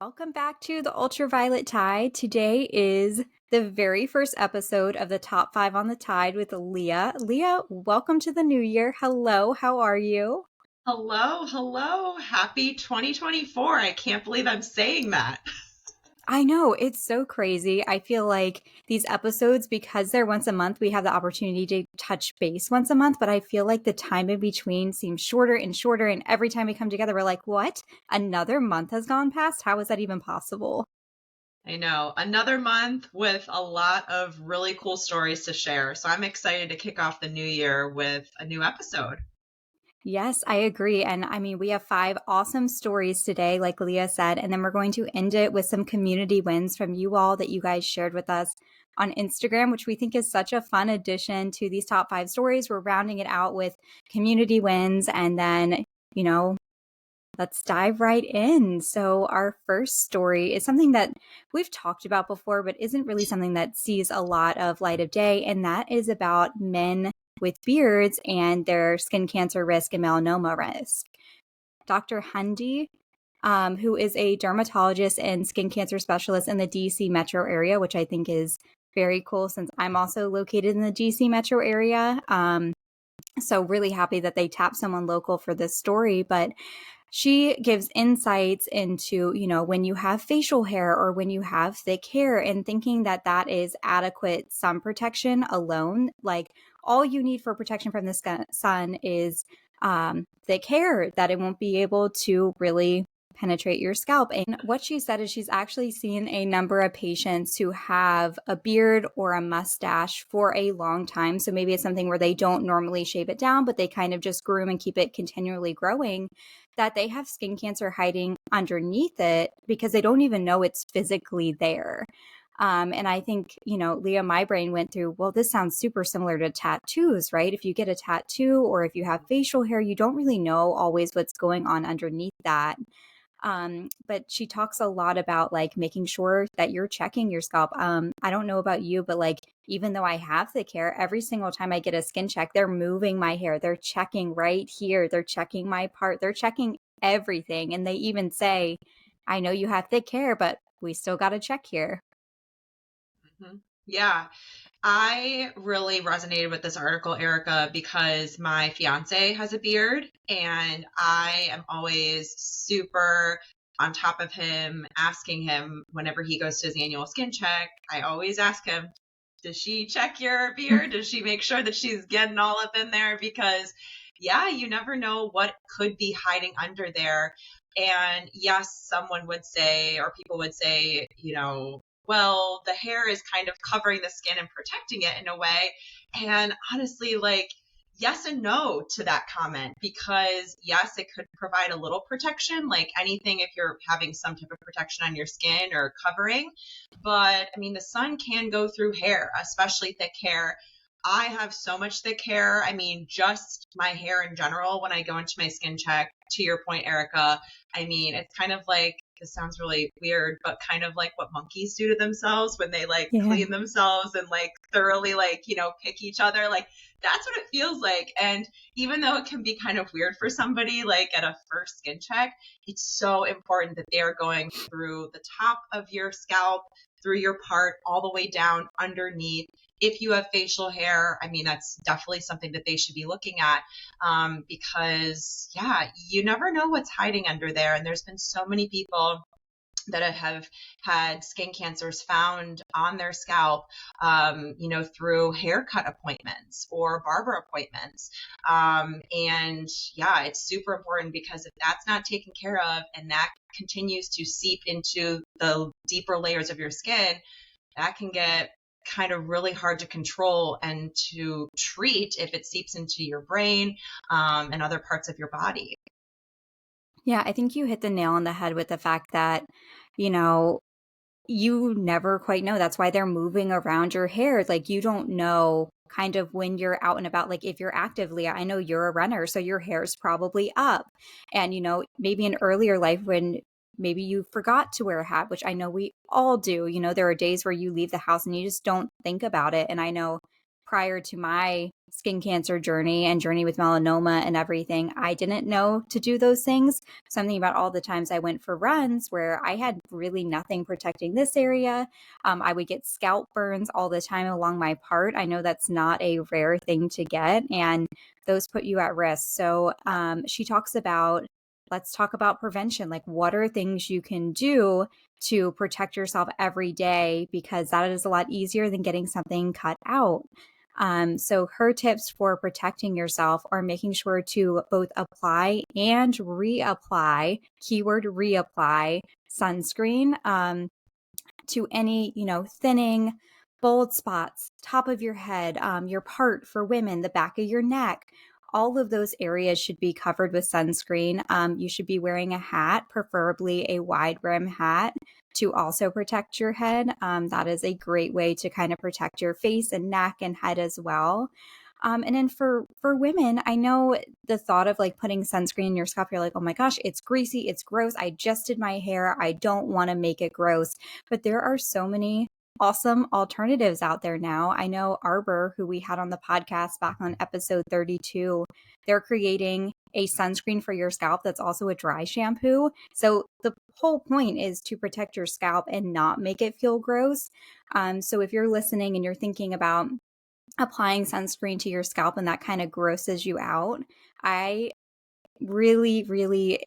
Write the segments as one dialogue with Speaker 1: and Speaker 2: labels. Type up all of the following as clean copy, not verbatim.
Speaker 1: Welcome back to the Ultraviolet Tide. Today is the very first episode of the Top 5 on the Tide with Leah. Leah, welcome to the new year. Hello, how are you?
Speaker 2: Hello, hello. Happy 2024. I can't believe I'm saying that.
Speaker 1: I know, it's so crazy. I feel like these episodes, because they're once a month, we have the opportunity to touch base once a month, but I feel like the time in between seems shorter and shorter. And every time we come together, we're like, what? Another month has gone past? How is that even possible?
Speaker 2: I know. Another month with a lot of really cool stories to share. So I'm excited to kick off the new year with a new episode.
Speaker 1: Yes, I agree. And I mean, we have five awesome stories today, like Leah said, and then we're going to end it with some community wins from you all that you guys shared with us on Instagram, which we think is such a fun addition to these top five stories. We're rounding it out with community wins, and then, you know, let's dive right in. So, our first story is something that we've talked about before, but isn't really something that sees a lot of light of day. And that is about men with beards and their skin cancer risk and melanoma risk. Dr. Hundy, who is a dermatologist and skin cancer specialist in the DC metro area, which I think is very cool since I'm also located in the DC metro area. So, really happy that they tapped someone local for this story. But she gives insights into, when you have facial hair or when you have thick hair and thinking that that is adequate sun protection alone. Like all you need for protection from the sun is thick hair, that it won't be able to really penetrate your scalp. And what she said is she's actually seen a number of patients who have a beard or a mustache for a long time. So maybe it's something where they don't normally shave it down, but they kind of just groom and keep it continually growing, that they have skin cancer hiding underneath it because they don't even know it's physically there. And I think, Leah, my brain went through, well, this sounds super similar to tattoos, right? If you get a tattoo or if you have facial hair, you don't really know always what's going on underneath that. But she talks a lot about like making sure that you're checking your scalp. I don't know about you, but like, even though I have thick hair, every single time I get a skin check, they're moving my hair. They're checking right here. They're checking my part. They're checking everything. And they even say, I know you have thick hair, but we still got to check here.
Speaker 2: Yeah, I really resonated with this article, Erica, because my fiance has a beard and I am always super on top of him, asking him whenever he goes to his annual skin check. I always ask him, does she check your beard? Does she make sure that she's getting all up in there? Because, yeah, you never know what could be hiding under there. And yes, someone would say, or people would say, well, the hair is kind of covering the skin and protecting it in a way. And honestly, like, yes and no to that comment, because yes, it could provide a little protection, like anything if you're having some type of protection on your skin or covering. But I mean, the sun can go through hair, especially thick hair. I have so much thick hair. I mean, just my hair in general, when I go into my skin check, to your point, Erica, I mean, it's kind of like, this sounds really weird, but kind of like what monkeys do to themselves when they like
Speaker 1: Yeah.
Speaker 2: clean themselves and like thoroughly like, pick each other. Like that's what it feels like. And even though it can be kind of weird for somebody like at a first skin check, it's so important that they are going through the top of your scalp, through your part, all the way down underneath. If you have facial hair, I mean, that's definitely something that they should be looking at, because, yeah, you never know what's hiding under there. And there's been so many people that have had skin cancers found on their scalp, through haircut appointments or barber appointments. And yeah, it's super important because if that's not taken care of and that continues to seep into the deeper layers of your skin, that can get kind of really hard to control and to treat if it seeps into your brain, and other parts of your body.
Speaker 1: Yeah, I think you hit the nail on the head with the fact that, you know, you never quite know. That's why they're moving around your hair. Like you don't know kind of when you're out and about. Like if you're actively, I know you're a runner, so your hair's probably up. And, maybe in earlier life when maybe you forgot to wear a hat, which I know we all do. There are days where you leave the house and you just don't think about it. And I know prior to my skin cancer journey and journey with melanoma and everything, I didn't know to do those things. Something about all the times I went for runs where I had really nothing protecting this area. I would get scalp burns all the time along my part. I know that's not a rare thing to get, and those put you at risk. So she talks about, let's talk about prevention. Like, what are things you can do to protect yourself every day? Because that is a lot easier than getting something cut out. So her tips for protecting yourself are making sure to both apply and reapply, keyword reapply, sunscreen to any, thinning, bold spots, top of your head, your part for women, the back of your neck. All of those areas should be covered with sunscreen. You should be wearing a hat, preferably a wide brim hat, to also protect your head. That is a great way to kind of protect your face and neck and head as well. And then for women, I know the thought of like putting sunscreen in your scalp, you're like, oh my gosh, it's greasy, it's gross. I just did my hair. I don't want to make it gross. But there are so many awesome alternatives out there now. I know Arbor, who we had on the podcast back on episode 32, they're creating a sunscreen for your scalp that's also a dry shampoo. So the whole point is to protect your scalp and not make it feel gross. So if you're listening and you're thinking about applying sunscreen to your scalp and that kind of grosses you out, I really, really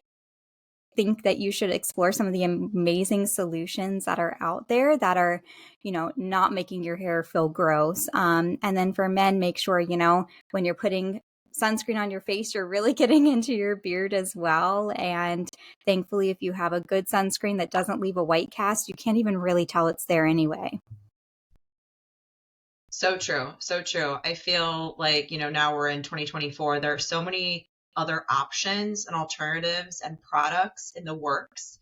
Speaker 1: think that you should explore some of the amazing solutions that are out there that are, not making your hair feel gross. And then for men, make sure, when you're putting sunscreen on your face, you're really getting into your beard as well. And thankfully, if you have a good sunscreen that doesn't leave a white cast, you can't even really tell it's there anyway.
Speaker 2: So true. So true. I feel like, now we're in 2024. There are so many other options and alternatives and products in the works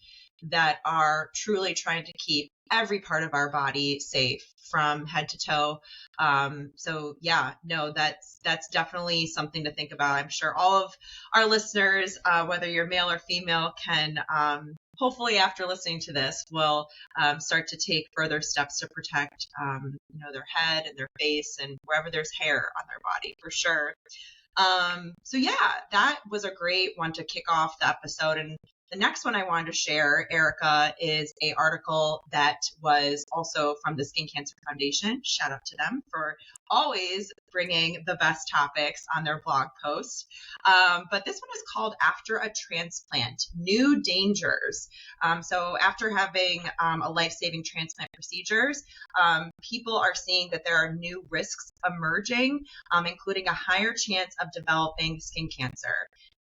Speaker 2: that are truly trying to keep every part of our body safe from head to toe. So yeah, no, that's definitely something to think about. I'm sure all of our listeners, whether you're male or female, can hopefully after listening to this will start to take further steps to protect their head and their face and wherever there's hair on their body, for sure. So yeah, that was a great one to kick off the episode. And the next one I wanted to share, Erica, is an article that was also from the Skin Cancer Foundation. Shout out to them for always bringing the best topics on their blog post. But this one is called After a Transplant, New Dangers. So after having a life-saving transplant procedures, people are seeing that there are new risks emerging, including a higher chance of developing skin cancer.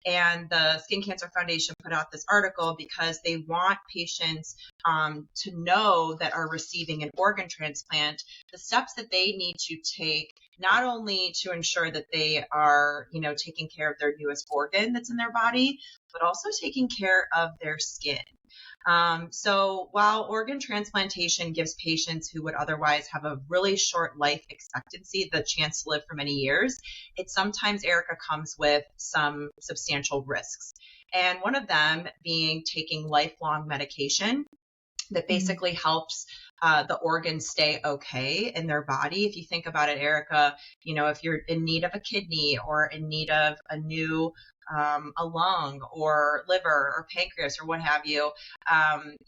Speaker 2: And the Skin Cancer Foundation put out this article because they want patients to know that are receiving an organ transplant, the steps that they need to take, not only to ensure that they are, taking care of their newest organ that's in their body, but also taking care of their skin. So while organ transplantation gives patients who would otherwise have a really short life expectancy the chance to live for many years, it sometimes, Erica, comes with some substantial risks. And one of them being taking lifelong medication that basically helps the organs stay okay in their body. If you think about it, Erica, if you're in need of a kidney or in need of a new a lung or liver or pancreas or what have you,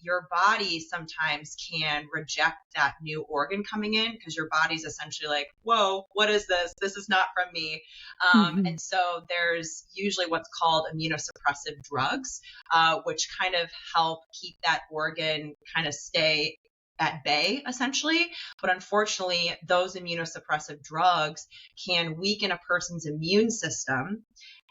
Speaker 2: your body sometimes can reject that new organ coming in because your body's essentially like, whoa, what is this? This is not from me. And so there's usually what's called immunosuppressive drugs, which kind of help keep that organ kind of stay at bay, essentially. But unfortunately, those immunosuppressive drugs can weaken a person's immune system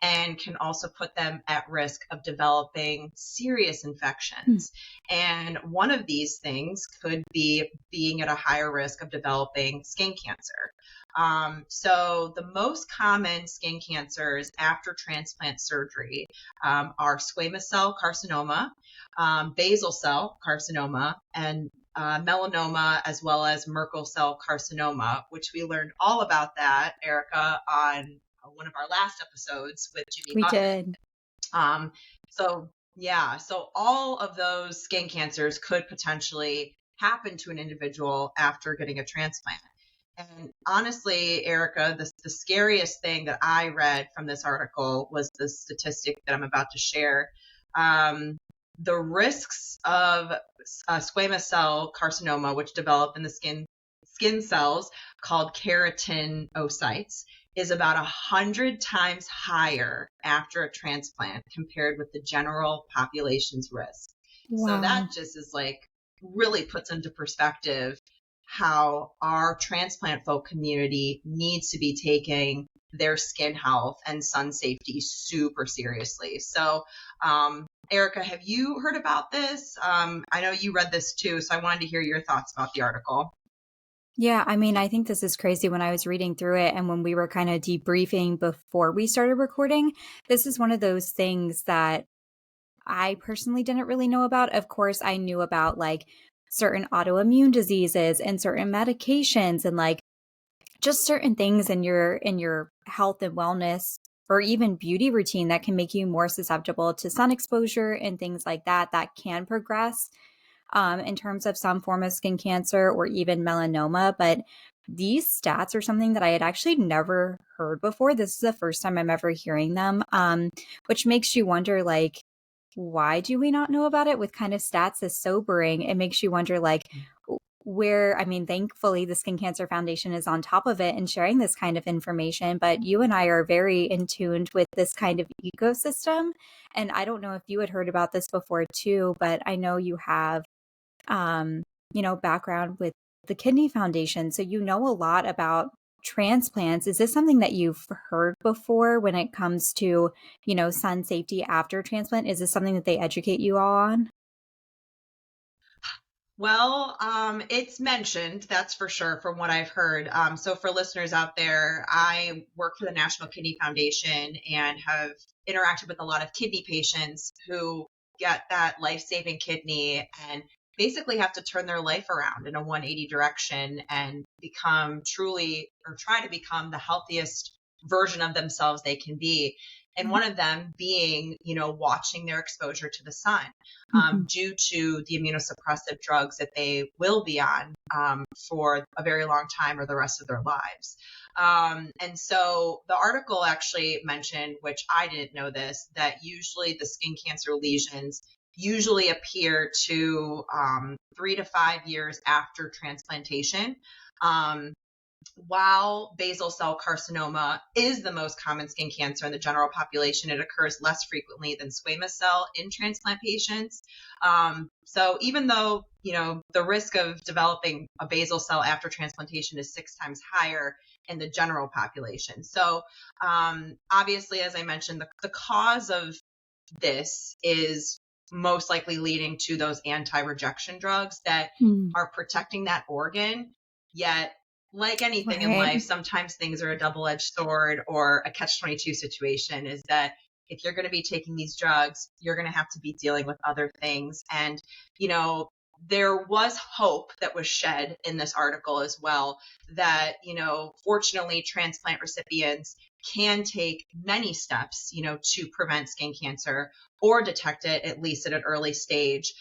Speaker 2: and can also put them at risk of developing serious infections. And one of these things could be being at a higher risk of developing skin cancer. So the most common skin cancers after transplant surgery are squamous cell carcinoma, basal cell carcinoma, and melanoma, as well as Merkel cell carcinoma, which we learned all about that, Erica, on one of our last episodes with Jimmy
Speaker 1: We
Speaker 2: Buffett.
Speaker 1: did.
Speaker 2: So all of those skin cancers could potentially happen to an individual after getting a transplant. And honestly, Erica, the scariest thing that I read from this article was the statistic that I'm about to share. Um, the risks of squamous cell carcinoma, which develop in the skin cells called keratinocytes, is about 100 times higher after a transplant compared with the general population's risk. So
Speaker 1: Wow.
Speaker 2: that just is like really puts into perspective how our transplant folk community needs to be taking their skin health and sun safety super seriously. So, Erica, have you heard about this? I know you read this too, so I wanted to hear your thoughts about the article.
Speaker 1: Yeah, I mean, I think this is crazy when I was reading through it and when we were kind of debriefing before we started recording. This is one of those things that I personally didn't really know about. Of course, I knew about like certain autoimmune diseases and certain medications and like just certain things in your health and wellness or even beauty routine that can make you more susceptible to sun exposure and things like that that can progress in terms of some form of skin cancer or even melanoma. But these stats are something that I had actually never heard before. This is the first time I'm ever hearing them, which makes you wonder, like, why do we not know about it with kind of stats as sobering? It makes you wonder, like, where, I mean, thankfully, the Skin Cancer Foundation is on top of it and sharing this kind of information. But you and I are very in tuned with this kind of ecosystem. And I don't know if you had heard about this before too, but I know you have um, background with the Kidney Foundation. So you know a lot about transplants. Is this something that you've heard before when it comes to, sun safety after transplant? Is this something that they educate you all on?
Speaker 2: Well, it's mentioned, that's for sure, from what I've heard. So for listeners out there, I work for the National Kidney Foundation and have interacted with a lot of kidney patients who get that life-saving kidney and basically have to turn their life around in a 180 direction and become truly, or try to become the healthiest version of themselves they can be. And one of them being, watching their exposure to the sun
Speaker 1: Mhm.
Speaker 2: due to the immunosuppressive drugs that they will be on for a very long time or the rest of their lives. And so the article actually mentioned, which I didn't know this, that usually the skin cancer lesions usually appear to 3 to 5 years after transplantation. Um, while basal cell carcinoma is the most common skin cancer in the general population, it occurs less frequently than squamous cell in transplant patients. So even though, the risk of developing a basal cell after transplantation is 6 times higher in the general population. So obviously, as I mentioned, the cause of this is most likely leading to those anti-rejection drugs that
Speaker 1: Mm.
Speaker 2: are protecting that organ. Yet, like anything in
Speaker 1: Right.
Speaker 2: life, sometimes things are a double-edged sword or a catch-22 situation, is that if you're going to be taking these drugs, you're going to have to be dealing with other things. And, there was hope that was shed in this article as well that, fortunately, transplant recipients can take many steps, to prevent skin cancer or detect it at least at an early stage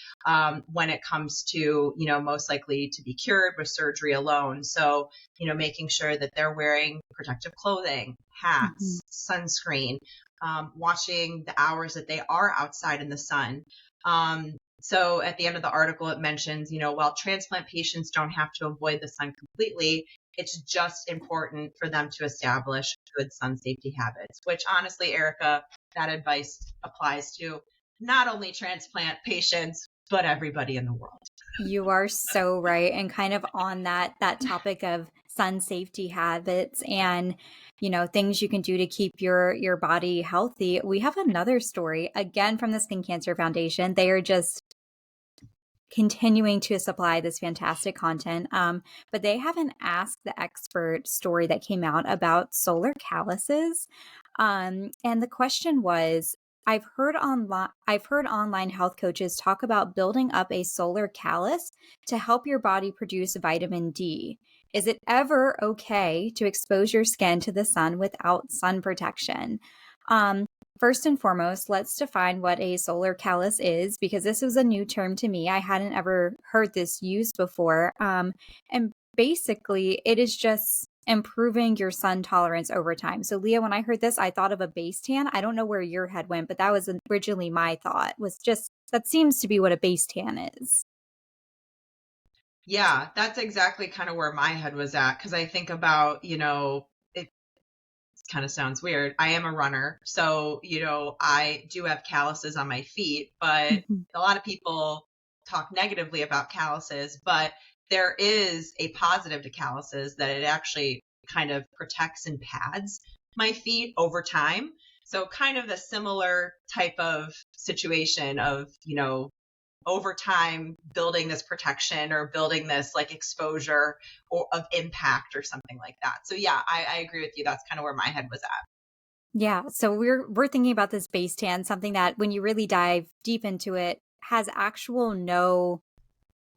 Speaker 2: when it comes to, most likely to be cured with surgery alone. So, making sure that they're wearing protective clothing,
Speaker 1: Mhm.
Speaker 2: hats, sunscreen, watching the hours that they are outside in the sun. So at the end of the article, it mentions, while transplant patients don't have to avoid the sun completely, it's just important for them to establish good sun safety habits, which honestly, Erica, that advice applies to not only transplant patients, but everybody in the world.
Speaker 1: You are so right. And kind of on that topic of sun safety habits and things you can do to keep your body healthy. We have another story again from the Skin Cancer Foundation. They are just continuing to supply this fantastic content. But they have an Ask the Expert story that came out about solar calluses. And the question was, I've heard online health coaches talk about building up a solar callus to help your body produce vitamin D. Is it ever okay to expose your skin to the sun without sun protection? Um, First and foremost, let's define what a solar callus is because this was a new term to me. I hadn't ever heard this used before. And basically, it is just improving your sun tolerance over time. So Leah, when I heard this, I thought of a base tan. I don't know where your head went, but that was originally my thought, was just that seems to be what a base tan is.
Speaker 2: Yeah, that's exactly kind of where my head was at. Cause I think about, it kind of sounds weird. I am a runner. So, I do have calluses on my feet, but
Speaker 1: Mhm.
Speaker 2: a lot of people talk negatively about calluses, but there is a positive to calluses that it actually kind of protects and pads my feet over time. So kind of a similar type of situation of, over time building this protection or building this like exposure or of impact or something like that. So yeah, I agree with you. That's kind of where my head was at.
Speaker 1: Yeah, so we're thinking about this base tan, something that when you really dive deep into it has actual no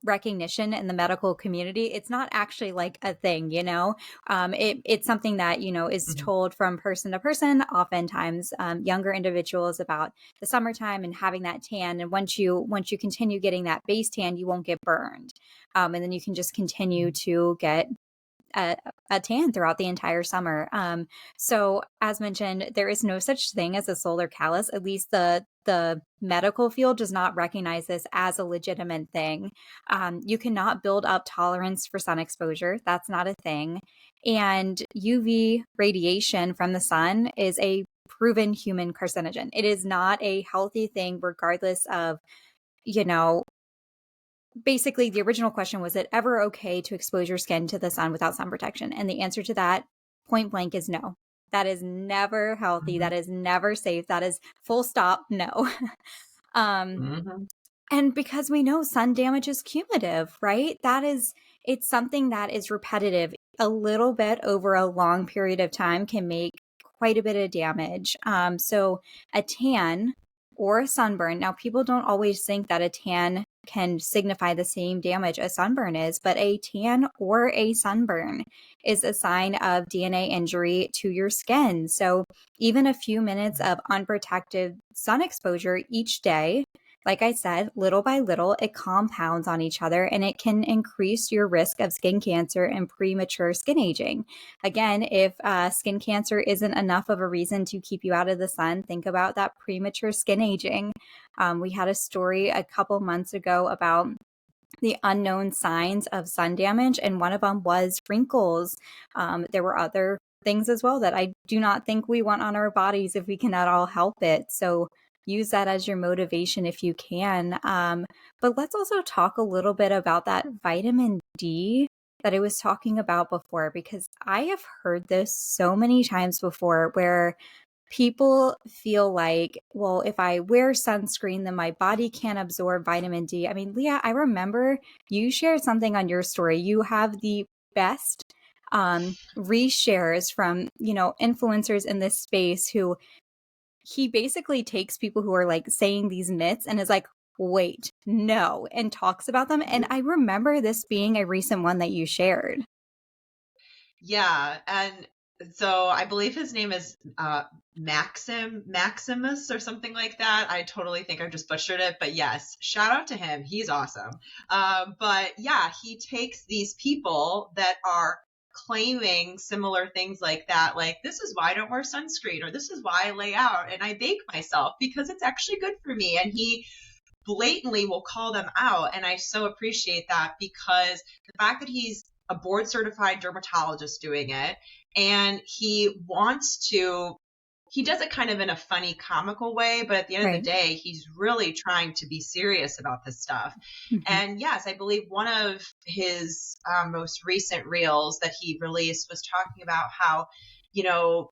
Speaker 1: recognition in the medical community. It's not actually like a thing, it's something that is
Speaker 2: Mhm.
Speaker 1: told from person to person, oftentimes younger individuals, about the summertime and having that tan. And once you continue getting that base tan, you won't get burned, and then you can just continue to get a, a tan throughout the entire summer. So as mentioned, there is no such thing as a solar callus. At least the medical field does not recognize this as a legitimate thing. You cannot build up tolerance for sun exposure. That's not a thing. And UV radiation from the sun is a proven human carcinogen. It is not a healthy thing, regardless of, you know, basically the original question, was it ever okay to expose your skin to the sun without sun protection? And the answer to that, point blank, is no. That is never healthy.
Speaker 2: Mhm.
Speaker 1: That is never safe. That is full stop no. um
Speaker 2: Mhm.
Speaker 1: and because we know sun damage is cumulative, right? It's something that is repetitive. A little bit over a long period of time can make quite a bit of damage. So a tan or a sunburn, now people don't always think that a tan can signify the same damage a sunburn is, but a tan or a sunburn is a sign of DNA injury to your skin. So even a few minutes of unprotected sun exposure each day, like I said, little by little, it compounds on each other, and it can increase your risk of skin cancer and premature skin aging. Again, if skin cancer isn't enough of a reason to keep you out of the sun, think about that premature skin aging. We had a story a couple months ago about the unknown signs of sun damage, and one of them was wrinkles. There were other things as well that I do not think we want on our bodies if we can at all help it. So use that as your motivation if you can. But let's also talk a little bit about that vitamin D that I was talking about before, because I have heard this so many times before, where people feel like, well, if I wear sunscreen, then my body can't absorb vitamin D. I mean, Leah, I remember you shared something on your story. You have the best reshares from, influencers in this space, who he basically takes people who are like saying these myths and is like, wait, no, and talks about them. And I remember this being a recent one that you shared.
Speaker 2: Yeah, and so I believe his name is Maximus or something like that. I totally think I just butchered it, but yes, shout out to him. He's awesome. But yeah, he takes these people that are claiming similar things like that, like this is why I don't wear sunscreen, or this is why I lay out and I bake myself because it's actually good for me. And he blatantly will call them out. And I so appreciate that, because the fact that he's a board certified dermatologist doing it, and he does it kind of in a funny, comical way, but at the end of the
Speaker 1: Right.
Speaker 2: day, he's really trying to be serious about this stuff.
Speaker 1: Mhm.
Speaker 2: And yes, I believe one of his most recent reels that he released was talking about how, you know,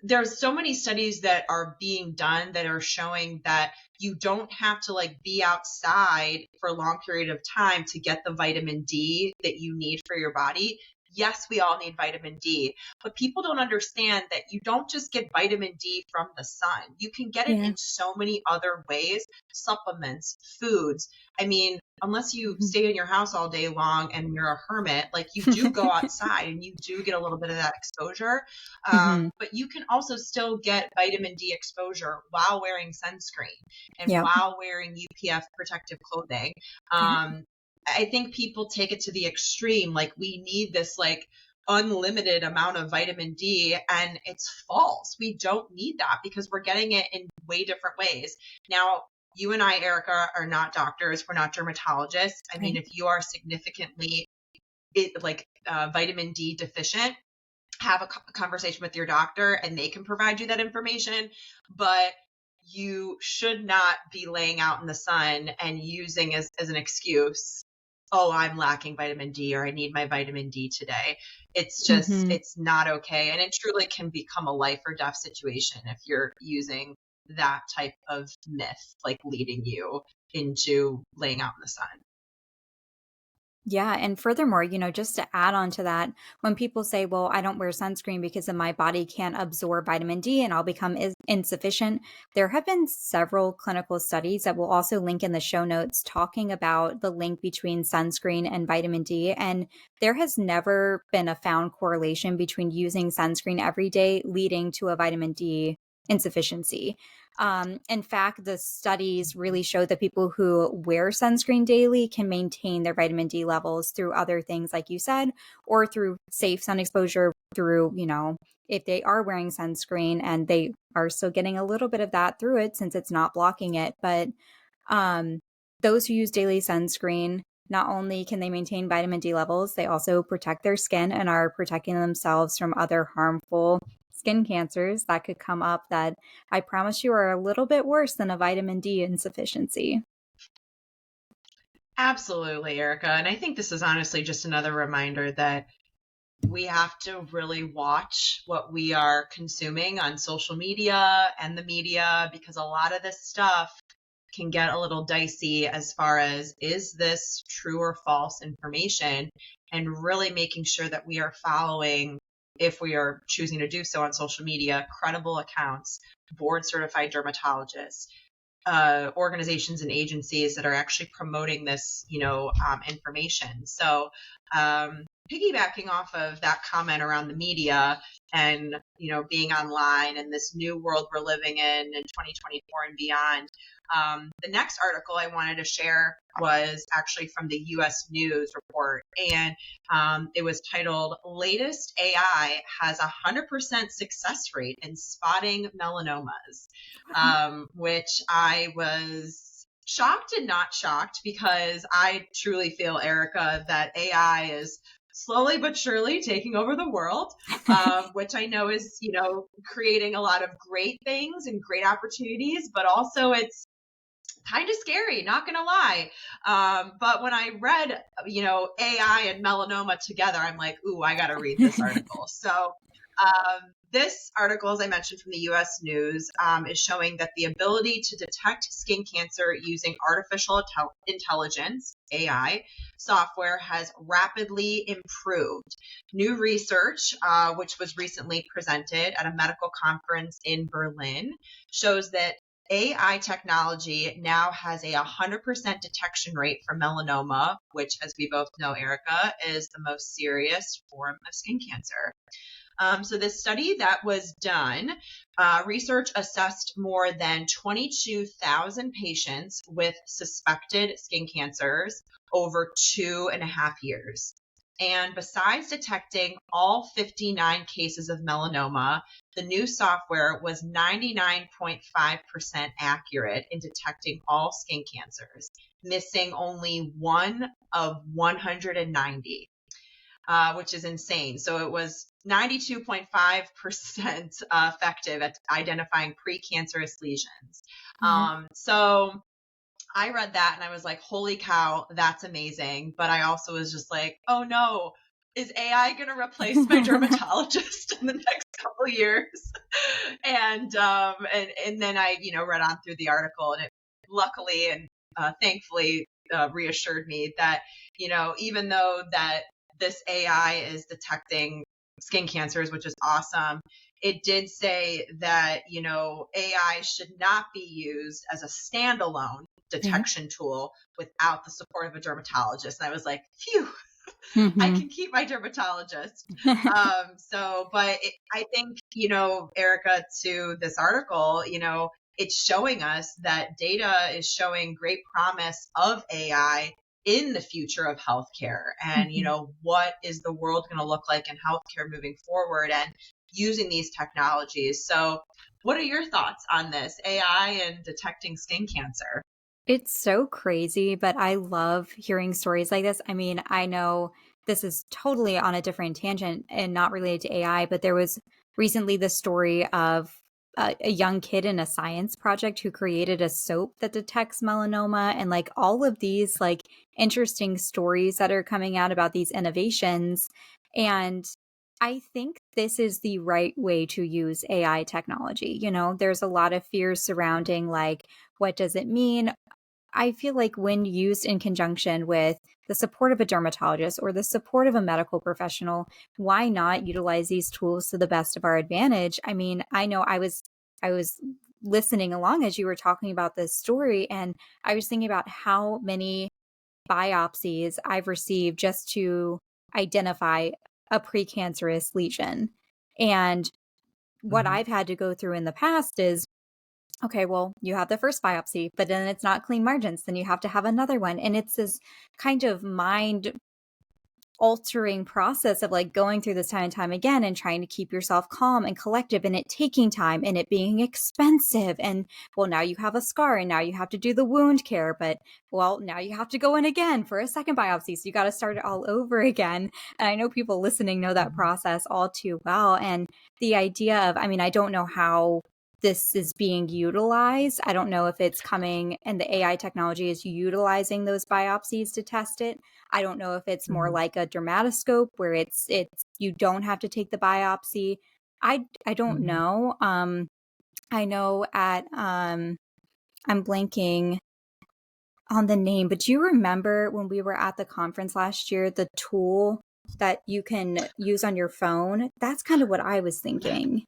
Speaker 2: there's so many studies that are being done that are showing that you don't have to like be outside for a long period of time to get the vitamin D that you need for your body. Yes, we all need vitamin D, but people don't understand that you don't just get vitamin D from the sun. You can get it
Speaker 1: Yeah.
Speaker 2: in so many other ways, supplements, foods. I mean, unless you
Speaker 1: Mhm.
Speaker 2: stay in your house all day long and you're a hermit, like you do go outside and you do get a little bit of that exposure.
Speaker 1: Mhm.
Speaker 2: But you can also still get vitamin D exposure while wearing sunscreen and
Speaker 1: Yeah.
Speaker 2: while wearing UPF protective clothing.
Speaker 1: Yeah.
Speaker 2: Um, I think people take it to the extreme. Like, we need this like unlimited amount of vitamin D, and it's false. We don't need that because we're getting it in way different ways. Now, you and I, Erica, are not doctors. We're not dermatologists. I mean,
Speaker 1: Right.
Speaker 2: if you are significantly vitamin D deficient, have a conversation with your doctor and they can provide you that information. But you should not be laying out in the sun and using as an excuse, oh, I'm lacking vitamin D, or I need my vitamin D today. It's just,
Speaker 1: Mm-hmm.
Speaker 2: it's not okay. And it truly can become a life or death situation if you're using that type of myth, like leading you into laying out in the sun.
Speaker 1: Yeah. And furthermore, just to add on to that, when people say, well, I don't wear sunscreen because then my body can't absorb vitamin D and I'll become insufficient, there have been several clinical studies that we'll also link in the show notes talking about the link between sunscreen and vitamin D. And there has never been a found correlation between using sunscreen every day leading to a vitamin D insufficiency. In fact, the studies really show that people who wear sunscreen daily can maintain their vitamin D levels through other things, like you said, or through safe sun exposure, through, if they are wearing sunscreen and they are still getting a little bit of that through it since it's not blocking it. But um, those who use daily sunscreen, not only can they maintain vitamin D levels, they also protect their skin and are protecting themselves from other harmful skin cancers that could come up that I promise you are a little bit worse than a vitamin D insufficiency.
Speaker 2: Absolutely, Erica. And I think this is honestly just another reminder that we have to really watch what we are consuming on social media and the media, because a lot of this stuff can get a little dicey as far as, is this true or false information, and really making sure that we are following, if we are choosing to do so on social media, credible accounts, board certified dermatologists, organizations and agencies that are actually promoting this, information. So, piggybacking off of that comment around the media and, being online and this new world we're living in 2024 and beyond, the next article I wanted to share was actually from the U.S. News report, and it was titled "Latest AI Has 100% Success Rate in Spotting Melanomas," which I was shocked and not shocked, because I truly feel, Erica, that AI is slowly but surely taking over the world, which I know is, creating a lot of great things and great opportunities, but also it's kind of scary, not gonna lie. But when I read, AI and melanoma together, I'm like, ooh, I gotta read this article. So this article, as I mentioned, from the U.S. News, is showing that the ability to detect skin cancer using artificial intelligence, AI, software has rapidly improved. New research, which was recently presented at a medical conference in Berlin, shows that AI technology now has a 100% detection rate for melanoma, which, as we both know, Erica, is the most serious form of skin cancer. So this study that was done, research assessed more than 22,000 patients with suspected skin cancers over 2.5 years. And besides detecting all 59 cases of melanoma, the new software was 99.5% accurate in detecting all skin cancers, missing only one of 190. Which is insane. So it was 92.5% effective at identifying precancerous lesions.
Speaker 1: Wow.
Speaker 2: So I read that and I was like, holy cow, that's amazing. But I also was just like, oh no, is AI going to replace my dermatologist in the next couple of years? And then I, read on through the article, and it luckily and thankfully reassured me that, even though that this AI is detecting skin cancers, which is awesome, it did say that, AI should not be used as a standalone
Speaker 1: Right.
Speaker 2: detection tool without the support of a dermatologist. And I was like, phew, I
Speaker 1: Hmm.
Speaker 2: can keep my dermatologist. I think, Erica, to this article, it's showing us that data is showing great promise of AI in the future of healthcare and,
Speaker 1: Mhm.
Speaker 2: what is the world going to look like in healthcare moving forward and using these technologies. So, what are your thoughts on this AI and detecting skin cancer?
Speaker 1: It's so crazy, but I love hearing stories like this. I mean, I know this is totally on a different tangent and not related to AI, but there was recently the story of a young kid in a science project who created a soap that detects melanoma, and like all of these like interesting stories that are coming out about these innovations. And I think this is the right way to use AI technology. There's a lot of fears surrounding like, what does it mean? I feel like when used in conjunction with the support of a dermatologist or the support of a medical professional, why not utilize these tools to the best of our advantage? I mean, I know I was listening along as you were talking about this story, and I was thinking about how many biopsies I've received just to identify a precancerous lesion. And what
Speaker 2: Hmm.
Speaker 1: I've had to go through in the past is, okay, well, you have the first biopsy, but then it's not clean margins. Then you have to have another one. And it's this kind of mind altering process of like going through this time and time again and trying to keep yourself calm and collective, and it taking time and it being expensive. And well, now you have a scar and now you have to do the wound care, but well, now you have to go in again for a second biopsy. So you got to start it all over again. And I know people listening know that process all too well. And the idea of, I mean, I don't know how this is being utilized. I don't know if it's coming and the AI technology is utilizing those biopsies to test it. I don't know if it's more
Speaker 2: Hmm.
Speaker 1: like a dermatoscope where it's you don't have to take the biopsy. I don't
Speaker 2: Hmm.
Speaker 1: know. I know at I'm blanking on the name, but do you remember when we were at the conference last year, the tool that you can use on your phone? That's kind of what I was thinking.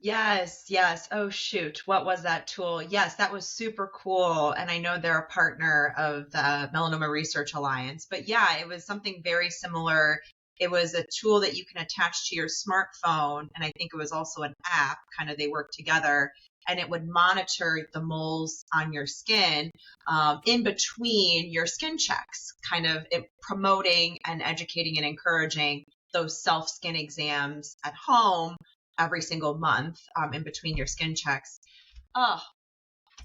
Speaker 2: Yes, yes. Oh, shoot. What was that tool? Yes, that was super cool. And I know they're a partner of the Melanoma Research Alliance. But yeah, it was something very similar. It was a tool that you can attach to your smartphone. And I think it was also an app, kind of they work together. And it would monitor the moles on your skin in between your skin checks, kind of promoting and educating and encouraging those self skin exams at home every single month in between your skin checks. Oh,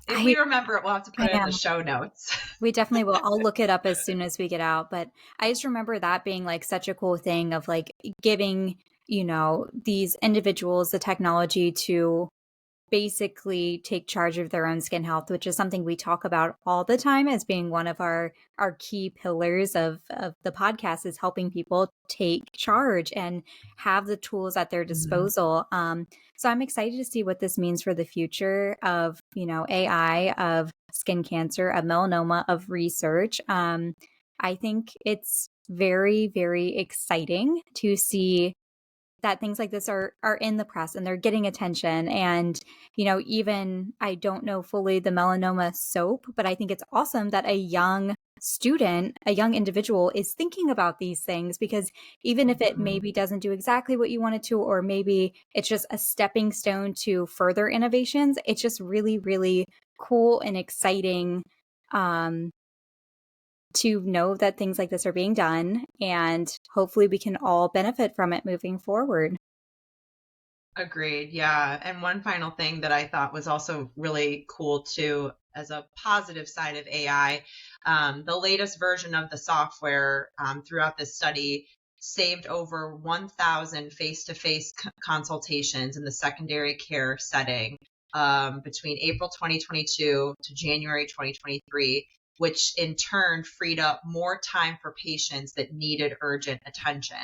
Speaker 2: if
Speaker 1: I
Speaker 2: we remember it, we'll have to put
Speaker 1: I
Speaker 2: it in the
Speaker 1: know.
Speaker 2: show notes.
Speaker 1: We definitely will. I'll look it up as soon as we get out. But I just remember that being like such a cool thing of like giving, these individuals the technology to basically take charge of their own skin health, which is something we talk about all the time as being one of our key pillars of the podcast, is helping people take charge and have the tools at their
Speaker 2: Mhm.
Speaker 1: disposal. So I'm excited to see what this means for the future of, AI, of skin cancer, of melanoma, of research. I think it's very, very exciting to see that things like this are in the press and they're getting attention. And even I don't know fully the melanoma soap, but I think it's awesome that a young student, a young individual, is thinking about these things, because even if it
Speaker 2: Mhm.
Speaker 1: maybe doesn't do exactly what you want it to, or maybe it's just a stepping stone to further innovations, it's just really, really cool and exciting, um, to know that things like this are being done, and hopefully we can all benefit from it moving forward.
Speaker 2: Agreed. Yeah. And one final thing that I thought was also really cool too, as a positive side of AI, the latest version of the software throughout this study saved over 1,000 face-to-face consultations in the secondary care setting between April 2022 to January 2023, which in turn freed up more time for patients that needed urgent attention.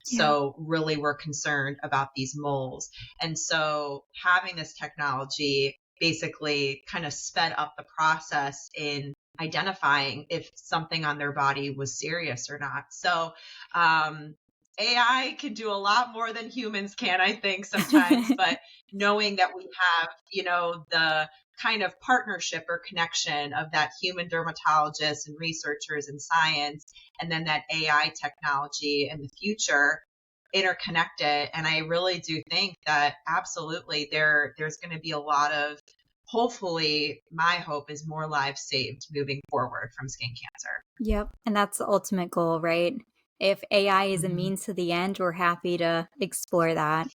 Speaker 1: Yeah.
Speaker 2: So really we're concerned about these moles. And so having this technology basically kind of sped up the process in identifying if something on their body was serious or not. So um, AI can do a lot more than humans can, I think, sometimes, but knowing that we have, the kind of partnership or connection of that human dermatologist and researchers and science, and then that AI technology in the future interconnected. And I really do think that absolutely there's going to be a lot of hopefully my hope is more lives saved moving forward from skin cancer.
Speaker 1: Yep. And that's the ultimate goal, right? If AI is a
Speaker 2: Mhm.
Speaker 1: means to the end, we're happy to explore that.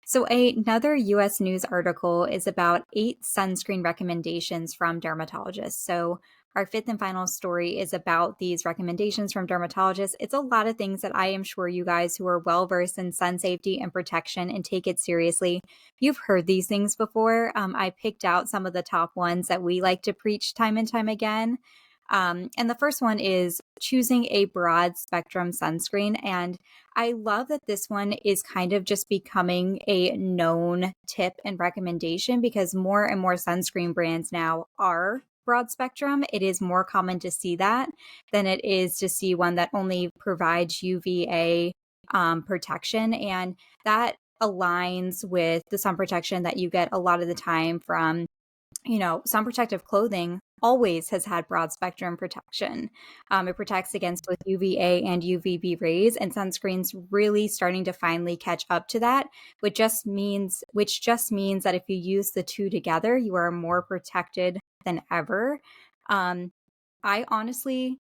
Speaker 1: So, another US News article is about 8 sunscreen recommendations from dermatologists. So, our fifth and final story is about these recommendations from dermatologists. It's a lot of things that I am sure you guys who are well versed in sun safety and protection and take it seriously, you've heard these things before. I picked out some of the top ones that we like to preach time and time again. And the first one is choosing a broad spectrum sunscreen. And I love that this one is kind of just becoming a known tip and recommendation because more and more sunscreen brands now are broad spectrum. It is more common to see that than it is to see one that only provides UVA protection. And that aligns with the sun protection that you get a lot of the time from sun protective clothing always has had broad spectrum protection. It protects against both UVA and UVB rays, and sunscreen's really starting to finally catch up to that, which just means that if you use the two together, you are more protected than ever. Um, I honestly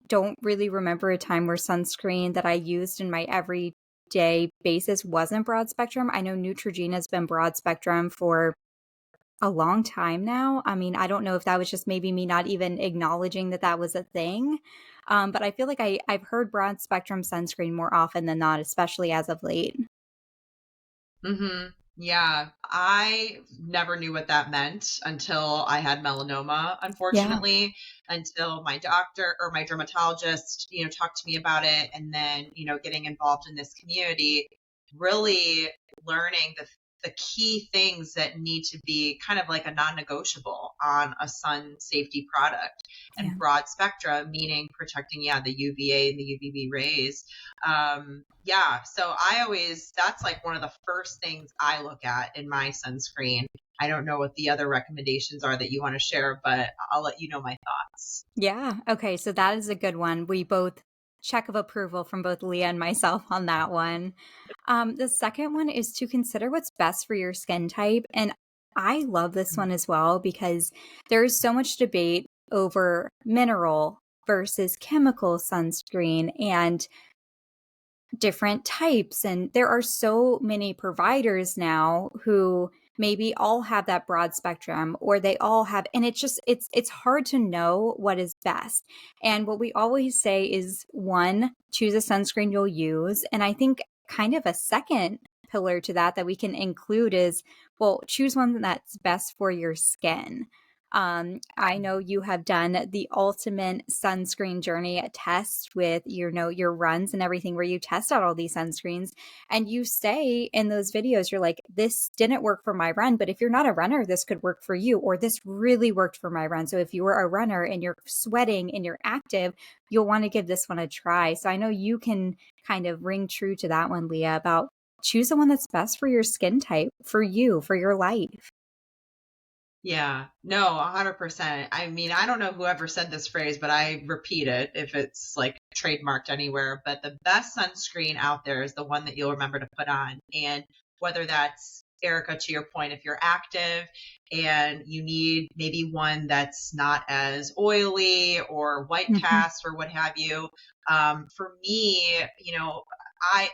Speaker 1: don't really remember a time where sunscreen that I used in my everyday basis wasn't broad spectrum. I know Neutrogena has been broad spectrum for a long time now. I mean, I don't know if that was just maybe me not even acknowledging that that was a thing. But I feel like I've heard broad spectrum sunscreen more often than not, especially as of late.
Speaker 2: Yeah, I never knew what that meant until I had melanoma,
Speaker 1: Yeah.
Speaker 2: unfortunately, until my doctor or my dermatologist, talked to me about it. And then, getting involved in this community, really learning the key things that need to be kind of like a non-negotiable on a sun safety product.
Speaker 1: Yeah.
Speaker 2: And broad spectrum, meaning protecting, yeah, the UVA and the UVB rays. Yeah, so that's like one of the first things I look at in my sunscreen. I don't know what the other recommendations are that you want to share, but I'll let you know my thoughts.
Speaker 1: Yeah. Okay. So that is a good one. We both check of approval from both Leah and myself on that one. The second one is to consider what's best for your skin type. And I love this one as well because there is so much debate over mineral versus chemical sunscreen and different types. And there are so many providers now who maybe all have that broad spectrum or they all have, and it's hard to know what is best. And what we always say is one, choose a sunscreen you'll use. And I think kind of a second pillar to that we can include is, well, choose one that's best for your skin. I know you have done the ultimate sunscreen journey test with your runs and everything where you test out all these sunscreens and you say in those videos, you're like, this didn't work for my run, but if you're not a runner, this could work for you, or this really worked for my run. So if you were a runner and you're sweating and you're active, you'll want to give this one a try. So I know you can kind of ring true to that one, Leah, about choose the one that's best for your skin type, for you, for your life.
Speaker 2: Yeah, no, 100%. I mean, I don't know whoever said this phrase, but I repeat it if it's like trademarked anywhere. But the best sunscreen out there is the one that you'll remember to put on. And whether that's, Erica, to your point, if you're active and you need maybe one that's not as oily or white
Speaker 1: Mhm.
Speaker 2: cast or what have you, for me, I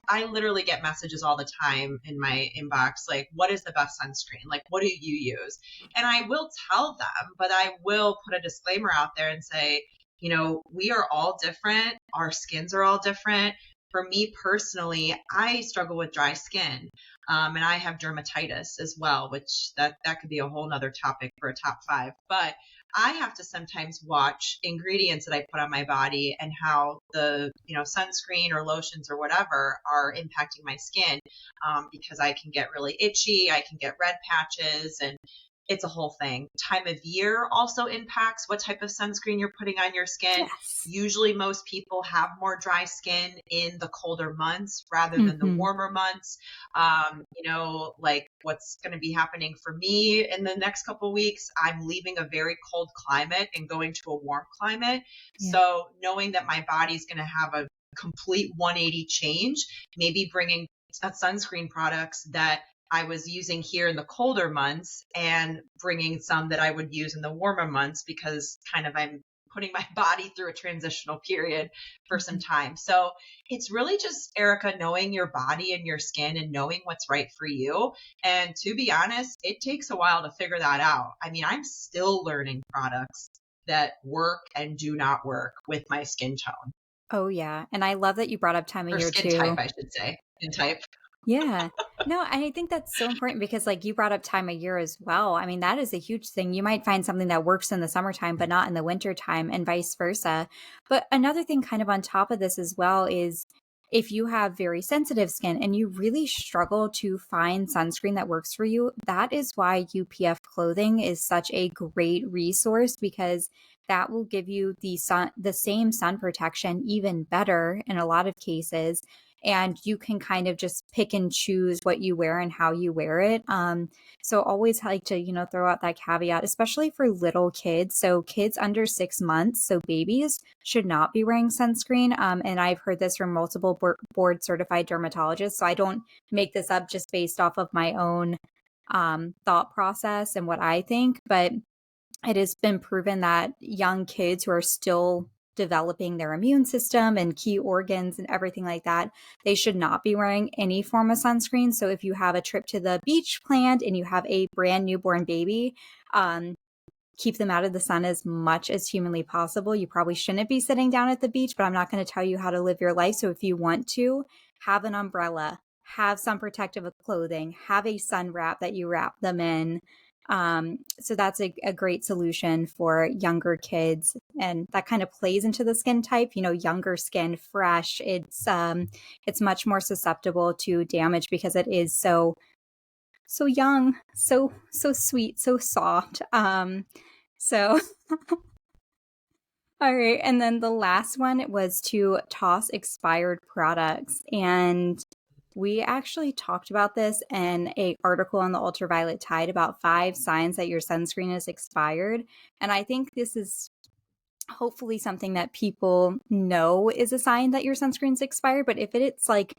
Speaker 2: I literally get messages all the time in my inbox like, what is the best sunscreen? Like, what do you use? And I will tell them, but I will put a disclaimer out there and say, we are all different. Our skins are all different. For me personally, I struggle with dry skin, and I have dermatitis as well, which that could be a whole nother topic for a top five. But I have to sometimes watch ingredients that I put on my body and how the, sunscreen or lotions or whatever are impacting my skin, because I can get really itchy, I can get red patches, and it's a whole thing. Time of year also impacts what type of sunscreen you're putting on your skin.
Speaker 1: Yes.
Speaker 2: Usually, most people have more dry skin in the colder months rather than the
Speaker 1: Mhm.
Speaker 2: warmer months. Like what's going to be happening for me in the next couple of weeks, I'm leaving a very cold climate and going to a warm climate.
Speaker 1: Yeah.
Speaker 2: So knowing that my body's going to have a complete 180 change, maybe bringing sunscreen products that I was using here in the colder months and bringing some that I would use in the warmer months because kind of I'm putting my body through a transitional period for some
Speaker 1: Mhm.
Speaker 2: time. So it's really just, Erica, knowing your body and your skin and knowing what's right for you. And to be honest, it takes a while to figure that out. I mean, I'm still learning products that work and do not work with my skin tone
Speaker 1: Oh, yeah, and I love that you brought up time of
Speaker 2: or
Speaker 1: year
Speaker 2: skin type,
Speaker 1: too.
Speaker 2: I should say. Skin type.
Speaker 1: Yeah. No, I think that's so important because, like, you brought up time of year as well. I mean, that is a huge thing. You might find something that works in the summertime, but not in the wintertime, and vice versa. But another thing, kind of on top of this as well, is if you have very sensitive skin and you really struggle to find sunscreen that works for you, that is why UPF clothing is such a great resource because that will give you the same sun protection, even better in a lot of cases, and you can kind of just pick and choose what you wear and how you wear it. So always like to, throw out that caveat, especially for little kids. So kids under 6 months, so babies should not be wearing sunscreen. And I've heard this from multiple board certified dermatologists. So I don't make this up just based off of my own thought process and what I think, but it has been proven that young kids who are still developing their immune system and key organs and everything like that, they should not be wearing any form of sunscreen. So if you have a trip to the beach planned and you have a brand newborn baby, um, keep them out of the sun as much as humanly possible. You probably shouldn't be sitting down at the beach, but I'm not going to tell you how to live your life. So if you want to, have an umbrella, have some protective clothing, have a sun wrap that you wrap them in. So that's a great solution for younger kids. And that kind of plays into the skin type, younger skin, fresh. It's much more susceptible to damage because it is so young, so sweet, so soft. So, all right. And then the last one was to toss expired products. And we actually talked about this in a article on the Ultraviolet Tide about 5 signs that your sunscreen is expired. And I think this is hopefully something that people know is a sign that your sunscreen's expired. But if it's like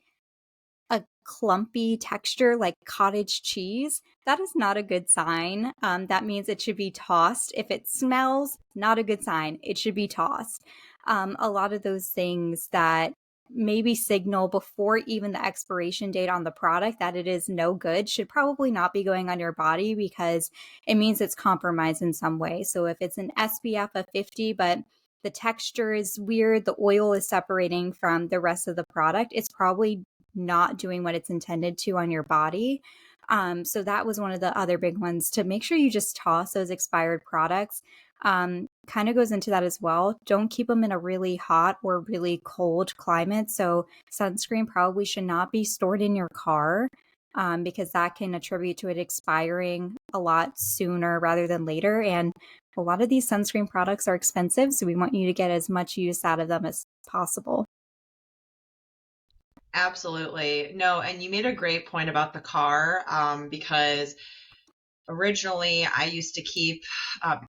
Speaker 1: a clumpy texture like cottage cheese, that is not a good sign. That means it should be tossed. If it smells, not a good sign. It should be tossed. A lot of those things that maybe signal before even the expiration date on the product that it is no good should probably not be going on your body because it means it's compromised in some way. So if it's an SPF of 50, but the texture is weird, the oil is separating from the rest of the product, it's probably not doing what it's intended to on your body. So that was one of the other big ones to make sure you just toss those expired products. Kind of goes into that as well. Don't keep them in a really hot or really cold climate. So sunscreen probably should not be stored in your car because that can attribute to it expiring a lot sooner rather than later. And a lot of these sunscreen products are expensive, so we want you to get as much use out of them as possible.
Speaker 2: Absolutely. No, and you made a great point about the car, because originally I used to keep, um,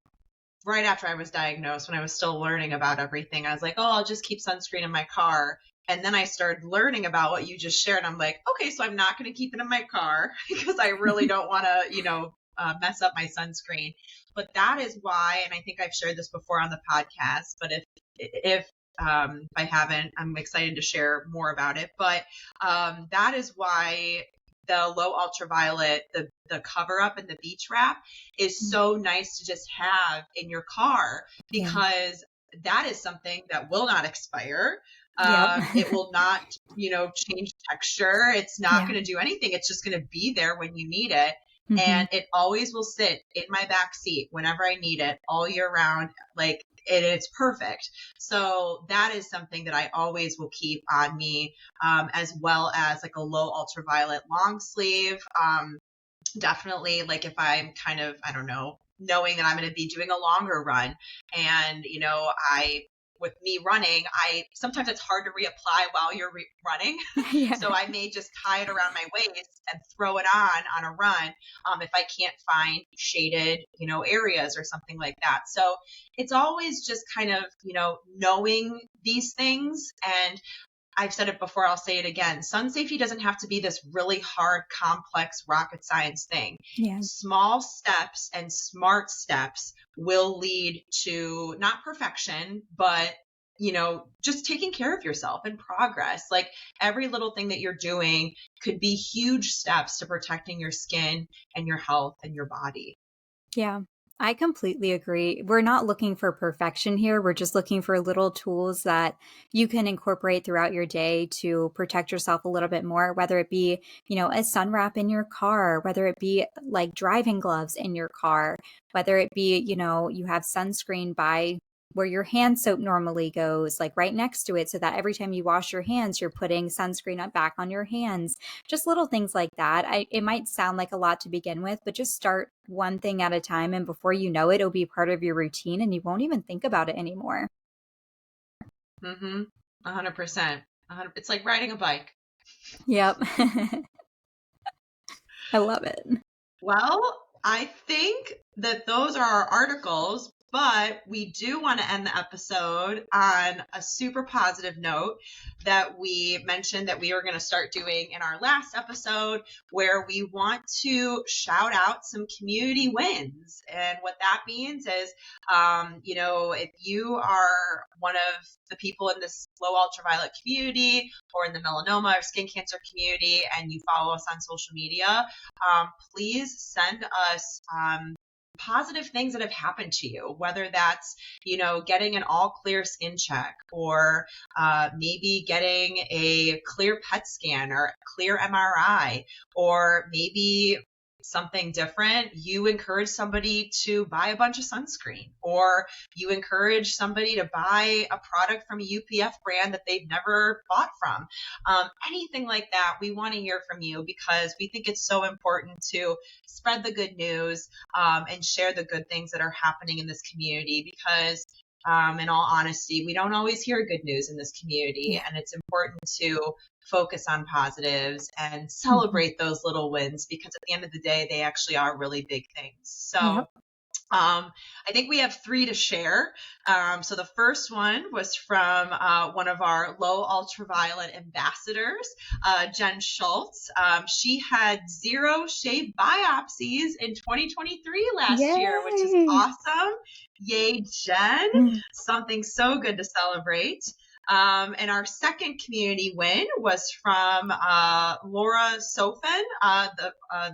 Speaker 2: right after I was diagnosed, when I was still learning about everything, I was like, oh, I'll just keep sunscreen in my car. And then I started learning about what you just shared. I'm like, okay, so I'm not going to keep it in my car because I really don't want to, mess up my sunscreen. But that is why, and I think I've shared this before on the podcast, but if I haven't, I'm excited to share more about it. But that is why the low ultraviolet, the cover up and the beach wrap is so nice to just have in your car
Speaker 1: Yeah.
Speaker 2: because that is something that will not expire.
Speaker 1: Yep.
Speaker 2: It will not, change texture. It's not
Speaker 1: Yeah.
Speaker 2: going to do anything. It's just going to be there when you need it.
Speaker 1: Hmm.
Speaker 2: And it always will sit in my back seat whenever I need it all year round. Like it's perfect. So that is something that I always will keep on me, as well as like a low ultraviolet long sleeve. Definitely, like if I'm kind of, I don't know, knowing that I'm going to be doing a longer run and, with me running, I sometimes it's hard to reapply while you're running.
Speaker 1: Yeah.
Speaker 2: So I may just tie it around my waist and throw it on a run, if I can't find shaded, areas or something like that. So it's always just kind of, knowing these things. And I've said it before, I'll say it again. Sun safety doesn't have to be this really hard, complex rocket science thing.
Speaker 1: Yeah.
Speaker 2: Small steps and smart steps will lead to not perfection, but just taking care of yourself and progress. Like every little thing that you're doing could be huge steps to protecting your skin and your health and your body.
Speaker 1: Yeah, I completely agree. We're not looking for perfection here. We're just looking for little tools that you can incorporate throughout your day to protect yourself a little bit more, whether it be, a sun wrap in your car, whether it be like driving gloves in your car, whether it be, you have sunscreen by where your hand soap normally goes, like right next to it, so that every time you wash your hands, you're putting sunscreen back on your hands. Just little things like that. It might sound like a lot to begin with, but just start one thing at a time. And before you know it, it'll be part of your routine and you won't even think about it anymore.
Speaker 2: Mm-hmm. 100%. It's like riding a bike.
Speaker 1: Yep. I love it.
Speaker 2: Well, I think that those are our articles, but we do want to end the episode on a super positive note that we mentioned that we were going to start doing in our last episode, where we want to shout out some community wins. And what that means is, if you are one of the people in this low ultraviolet community or in the melanoma or skin cancer community and you follow us on social media, please send us positive things that have happened to you, whether that's, getting an all clear skin check or maybe getting a clear PET scan or clear MRI, or maybe something different. You encourage somebody to buy a bunch of sunscreen, or you encourage somebody to buy a product from a UPF brand that they've never bought from. Anything like that, we want to hear from you because we think it's so important to spread the good news and share the good things that are happening in this community, because in all honesty, we don't always hear good news in this community, and it's important to focus on positives and celebrate those little wins, because at the end of the day, they actually are really big things. So
Speaker 1: Yep.
Speaker 2: I think we have 3 to share. So the first one was from one of our low ultraviolet ambassadors, Jen Schultz. She had 0 shave biopsies in 2023 last year, which is
Speaker 1: Yay.
Speaker 2: awesome. Yay, Jen. Something so good to celebrate. And our second community win was from Laura Sofin,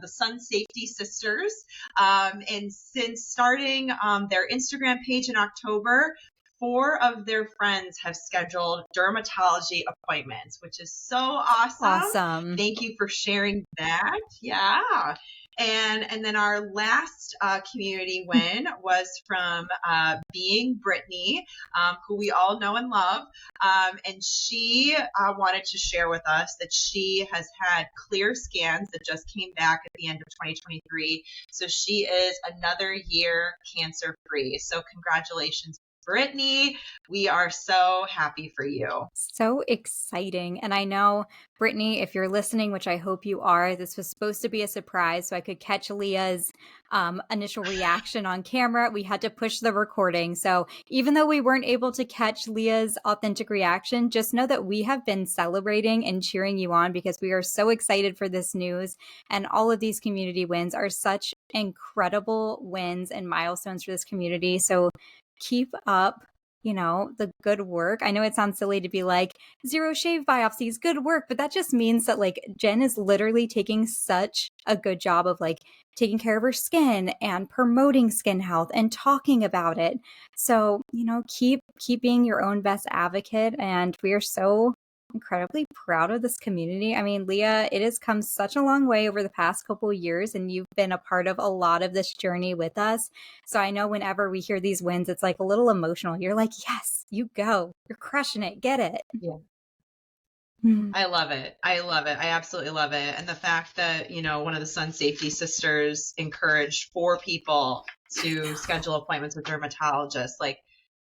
Speaker 2: the Sun Safety Sisters. And since starting their Instagram page in October, 4 of their friends have scheduled dermatology appointments, which is so awesome.
Speaker 1: Awesome.
Speaker 2: Thank you for sharing that. Yeah. And then our last community win was from Being Brittany, who we all know and love. And she wanted to share with us that she has had clear scans that just came back at the end of 2023. So she is another year cancer free. So congratulations, Brittany. We are so happy for you.
Speaker 1: So exciting. And I know, Brittany, if you're listening, which I hope you are, this was supposed to be a surprise so I could catch Leah's initial reaction on camera. We had to push the recording. So even though we weren't able to catch Leah's authentic reaction, just know that we have been celebrating and cheering you on because we are so excited for this news. And all of these community wins are such incredible wins and milestones for this community. So keep up the good work. I know it sounds silly to be like 0 shave biopsies, good work, but that just means that like Jen is literally taking such a good job of like taking care of her skin and promoting skin health and talking about it. So, keep being your own best advocate. And we are so incredibly proud of this community. I mean, Leah, it has come such a long way over the past couple of years, and you've been a part of a lot of this journey with us. So I know whenever we hear these wins, it's like a little emotional. You're like, yes, you go. You're crushing it. Get it.
Speaker 2: Yeah. I love it. I love it. I absolutely love it. And the fact that, one of the Sun Safety Sisters encouraged 4 people to schedule appointments with dermatologists, like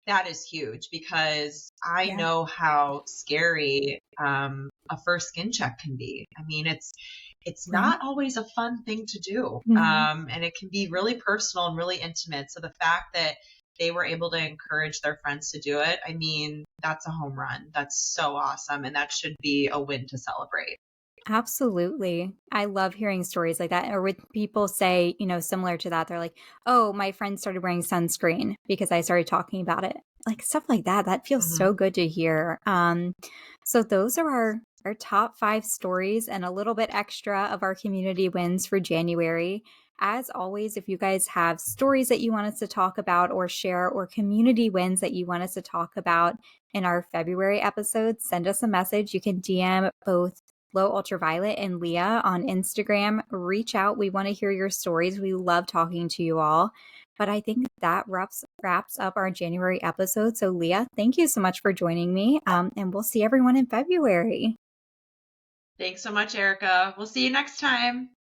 Speaker 2: that is huge, because I know how scary a first skin check can be. I mean, it's not always a fun thing to do. And it can be really personal and really intimate. So the fact that they were able to encourage their friends to do it, I mean, that's a home run. That's so awesome. And that should be a win to celebrate.
Speaker 1: Absolutely. I love hearing stories like that. Or when people say, similar to that, they're like, oh, my friend started wearing sunscreen because I started talking about it. Like stuff like that. That feels
Speaker 2: Hmm.
Speaker 1: so good to hear. So those are our top 5 stories and a little bit extra of our community wins for January. As always, if you guys have stories that you want us to talk about or share, or community wins that you want us to talk about in our February episode, send us a message. You can DM both Low Ultraviolet and Leah on Instagram. Reach out. We want to hear your stories. We love talking to you all. But I think that wraps up our January episode. So, Leah, thank you so much for joining me. And we'll see everyone in February.
Speaker 2: Thanks so much, Erica. We'll see you next time.